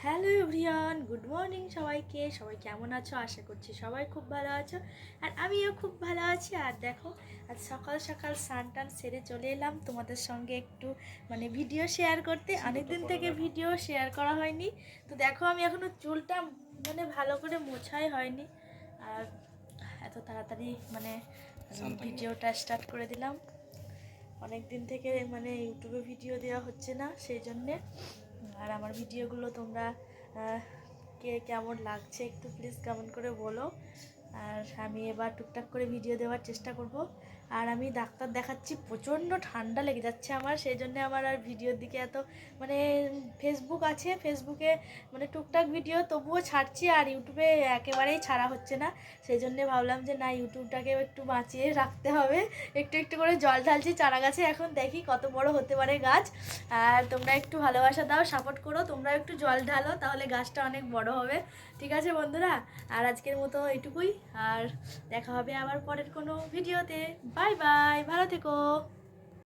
Hello everyone, good morning সবাইকে। সবাই কেমন আছো? আশা করছি সবাই খুব ভালো আছো, আর আমিও খুব ভালো আছি। আর দেখো, আজ সকাল সকাল স্নান টান সেরে চলে এলাম তোমাদের সঙ্গে একটু ভিডিও শেয়ার করতে। অনেকদিন থেকে ভিডিও শেয়ার করা হয়নি। তো দেখো, আমি এখনও চুলটা ভালো করে মোছাই হয়নি, আর এত তাড়াতাড়ি ভিডিওটা স্টার্ট করে দিলাম। অনেক দিন থেকে ইউটিউবে ভিডিও দেওয়া হচ্ছে না, সেই জন্যে। আর আমার ভিডিওগুলো তোমরা কে কেমন লাগছে একটু প্লিজ কমেন্ট করে বলো। আর আমি এবার টুকটাক করে ভিডিও দেওয়ার চেষ্টা করব। আর আমি ডাক্তার দেখাচ্ছি, প্রচণ্ড ঠান্ডা লেগে যাচ্ছে আমার, সেই জন্য আমার আর ভিডিওর দিকে এত ফেসবুক আছে, ফেসবুকে টুকটাক ভিডিও তবুও ছাড়ছি, আর ইউটিউবে একেবারেই ছাড়া হচ্ছে না। সেই জন্যে ভাবলাম যে না, ইউটিউবটাকেও একটু বাঁচিয়ে রাখতে হবে। একটু একটু করে জল ঢালছি চারা গাছে, এখন দেখি কত বড় হতে পারে গাছ। আর তোমরা একটু ভালোবাসা দাও, সাপোর্ট করো, তোমরা একটু জল ঢালো, তাহলে গাছটা অনেক বড় হবে। ঠিক আছে বন্ধুরা, আর আজকের মতো এইটুকুই। আর দেখা হবে আবার পরের কোনো ভিডিওতে। বাই বাই, ভালো থেকো।